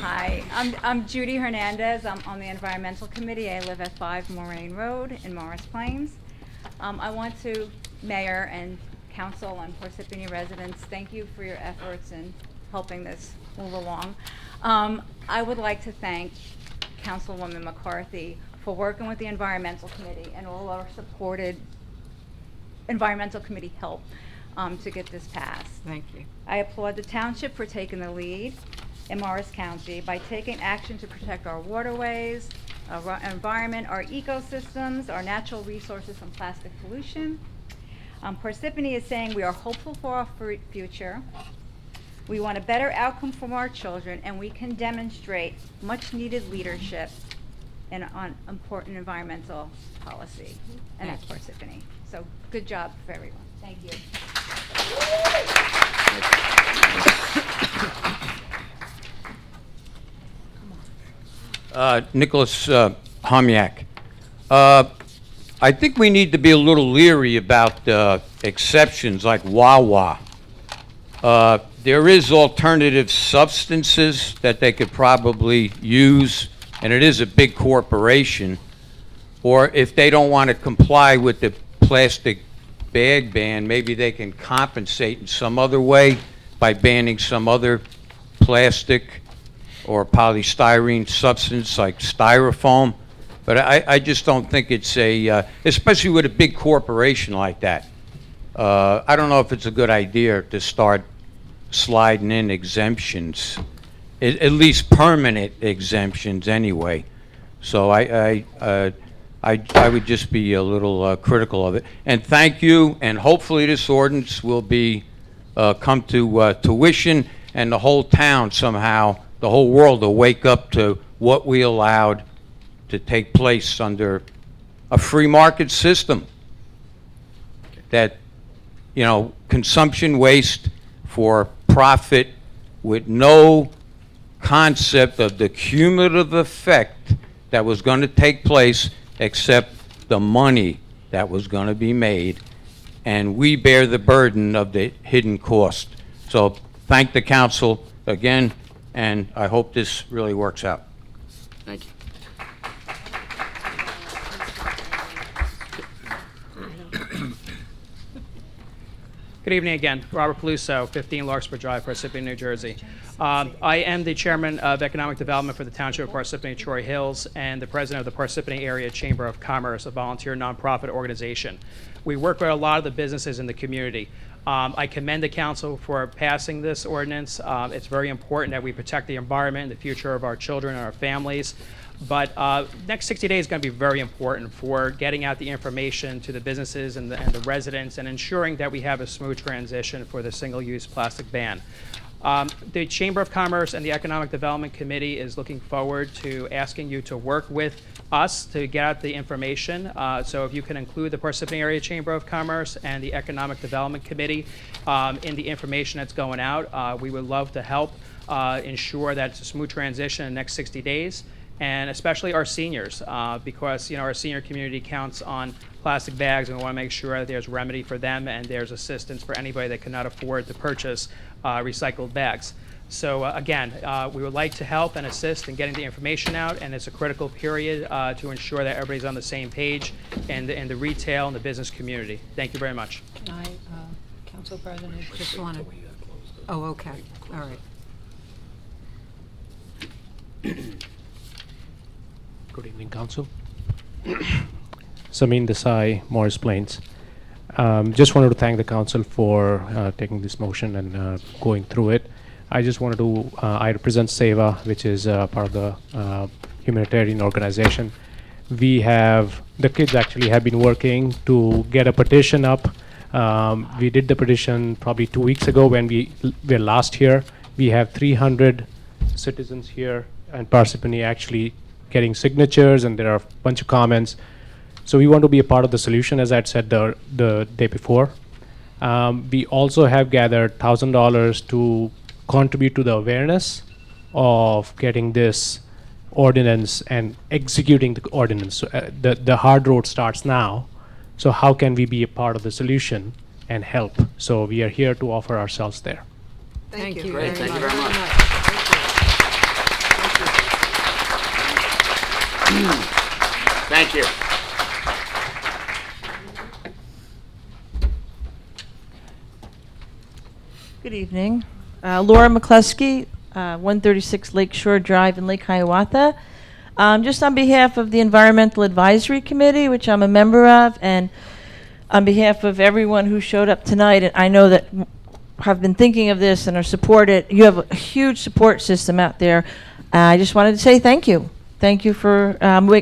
Hi, I'm Judy Hernandez. I'm on the Environmental Committee. I live at 5 Moraine Road in Morris Plains. I want to, Mayor and Council and Parsippany residents, thank you for your efforts in helping this move along. I would like to thank Councilwoman McCarthy for working with the Environmental Committee and all our supported Environmental Committee help to get this passed. Thank you. I applaud the township for taking the lead in Morris County by taking action to protect our waterways, our environment, our ecosystems, our natural resources from plastic pollution. Parsippany is saying we are hopeful for our future. We want a better outcome from our children, and we can demonstrate much needed leadership on important environmental policy, and that's Parsippany. So good job for everyone. Thank you. Nicholas Homyak. I think we need to be a little leery about exceptions like Wawa. There is alternative substances that they could probably use, and it is a big corporation. Or if they don't want to comply with the plastic bag ban, maybe they can compensate in some other way by banning some other plastic or polystyrene substance like styrofoam. But I just don't think it's especially with a big corporation like that. I don't know if it's a good idea to start sliding in exemptions, at least permanent exemptions anyway. So I would just be a little critical of it. And thank you, and hopefully this ordinance will be come to tuition, and the whole town somehow, the whole world will wake up to what we allowed to take place under a free market system. That, consumption waste for profit with no concept of the cumulative effect that was going to take place except the money that was going to be made. And we bear the burden of the hidden cost. So thank the council again, and I hope this really works out. Thank you. Good evening again. Robert Peluso, 15 Larkspur Drive, Parsippany, New Jersey. I am the chairman of economic development for the Township of Parsippany-Troy Hills and the president of the Parsippany Area Chamber of Commerce, a volunteer nonprofit organization. We work with a lot of the businesses in the community. I commend the council for passing this ordinance. It's very important that we protect the environment and the future of our children and our families. But next 60 days is going to be very important for getting out the information to the businesses and the residents and ensuring that we have a smooth transition for the single-use plastic ban. The Chamber of Commerce and the Economic Development Committee is looking forward to asking you to work with us to get out the information. So if you can include the Parsippany Area Chamber of Commerce and the Economic Development Committee in the information that's going out, we would love to help ensure that it's a smooth transition in the next 60 days. And especially our seniors, because our senior community counts on plastic bags, and we want to make sure that there's remedy for them and there's assistance for anybody that cannot afford to purchase recycled bags. So again, we would like to help and assist in getting the information out, and it's a critical period to ensure that everybody's on the same page in the retail and the business community. Thank you very much. I, Council President, just want to. Oh, okay. All right. Good evening, Council. Samin Desai, Morris Plains. Just wanted to thank the council for taking this motion and going through it. I just wanted to, I represent SEVA, which is part of the humanitarian organization. The kids actually have been working to get a petition up. We did the petition probably 2 weeks ago when we were last here. We have 300 citizens here and Parsippany actually getting signatures, and there are a bunch of comments. So we want to be a part of the solution, as I had said the day before. We also have gathered $1,000 to contribute to the awareness of getting this ordinance and executing the ordinance. So, the hard road starts now. So how can we be a part of the solution and help? So we are here to offer ourselves there. Thank you. Great, thank you very much. Thank you. Good evening. Laura McCluskey, 136 Lakeshore Drive in Lake Hiawatha. Just on behalf of the Environmental Advisory Committee, which I'm a member of, and on behalf of everyone who showed up tonight, and I know that have been thinking of this and are supported, you have a huge support system out there. I just wanted to say thank you. Thank you for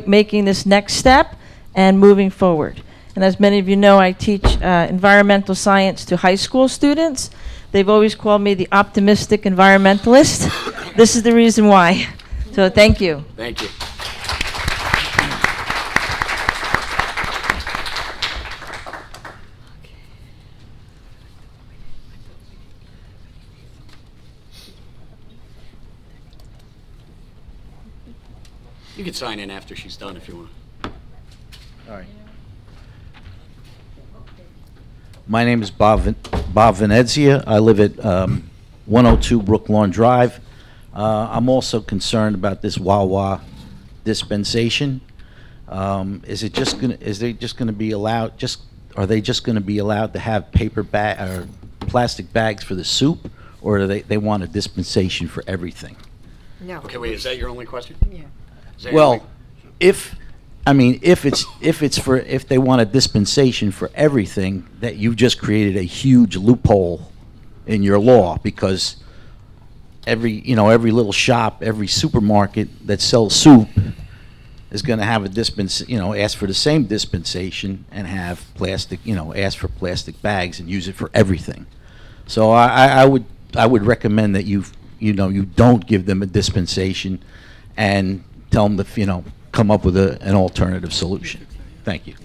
making this next step and moving forward. And as many of you know, I teach environmental science to high school students. They've always called me the optimistic environmentalist. This is the reason why. So thank you. Thank you. You can sign in after she's done if you want. All right. My name is Bob Venezia. I live at 102 Brooklawn Drive. I'm also concerned about this Wawa dispensation. Is they just going to be allowed? Are they just going to be allowed to have paper bag or plastic bags for the soup, or do they want a dispensation for everything? No. Okay, wait, is that your only question? Yeah. Well, if they want a dispensation for everything, that you've just created a huge loophole in your law, because every little shop, every supermarket that sells soup is going to have a ask for the same dispensation and have plastic, ask for plastic bags and use it for everything. So I would recommend that you don't give them a dispensation and tell them to, come up with an alternative solution. Thank you.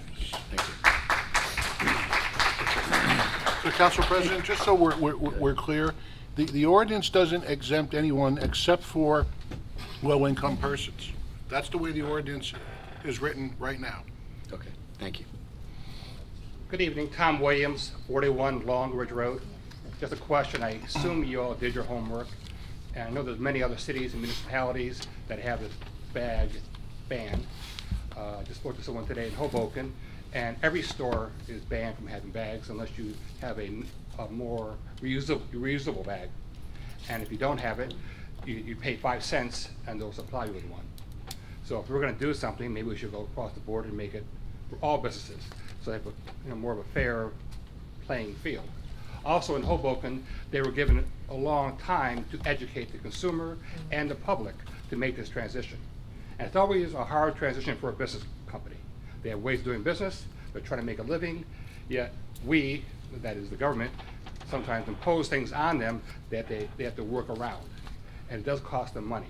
So, Council President, just so we're clear, the ordinance doesn't exempt anyone except for low-income persons. That's the way the ordinance is written right now. Okay, thank you. Good evening, Tom Williams, 41 Long Ridge Road. Just a question. I assume you all did your homework, and I know there's many other cities and municipalities that have this bag ban. Just spoke to someone today in Hoboken, and every store is banned from having bags unless you have a more reusable bag. And if you don't have it, you pay 5 cents and they'll supply you with one. So if we're going to do something, maybe we should go across the board and make it for all businesses, so they have more of a fair playing field. Also in Hoboken, they were given a long time to educate the consumer and the public to make this transition. And it's always a hard transition for a business company. They have ways of doing business, they're trying to make a living, yet we, that is the government, sometimes impose things on them that they have to work around. And it does cost them money.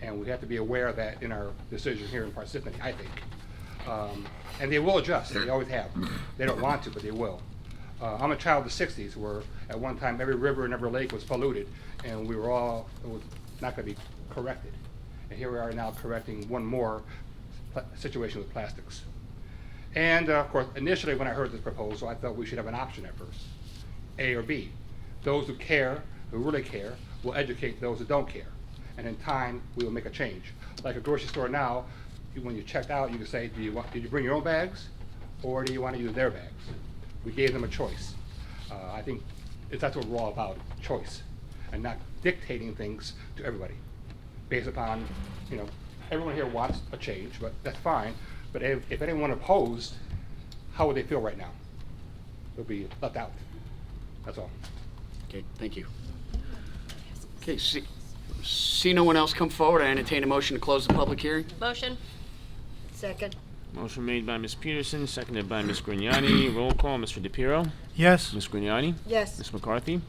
And we have to be aware of that in our decision here in Parsippany, I think. And they will adjust, they always have. They don't want to, but they will. I'm a child of the 60s, where at one time every river and every lake was polluted, and it was not going to be corrected. And here we are now correcting one more situation with plastics. And of course, initially when I heard this proposal, I thought we should have an option at first, A or B. Those who care, who really care, will educate those who don't care. And in time, we will make a change. Like a grocery store now, when you checked out, you can say, did you bring your own bags, or do you want to use their bags? We gave them a choice. I think that's what we're all about, choice, and not dictating things to everybody based upon, everyone here wants a change, but that's fine, But if anyone opposed, how would they feel right now? They'll be left out. That's all. Okay, thank you. Okay, see no one else come forward, I entertain a motion to close the public hearing. Motion. Second. Motion made by Ms. Peterson, seconded by Ms. Grignani. Roll call, Mr. DePiero. Yes. Ms. Grignani. Yes. Ms. McCarthy.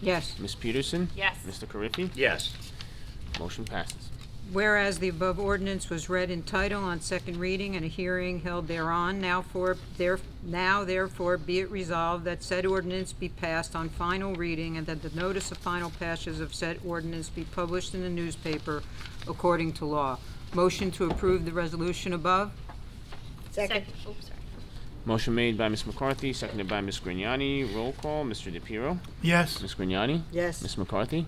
Yes. Ms. Peterson. Yes. Mr. Carriffy. Yes. Motion passes. Whereas the above ordinance was read in title on second reading and a hearing held thereon, now therefore be it resolved that said ordinance be passed on final reading and that the notice of final passage of said ordinance be published in the newspaper according to law. Motion to approve the resolution above? Second. Oops, sorry. Motion made by Ms. McCarthy, seconded by Ms. Grignani. Roll call, Mr. DePiero. Yes. Ms. Grignani. Yes. Ms. McCarthy.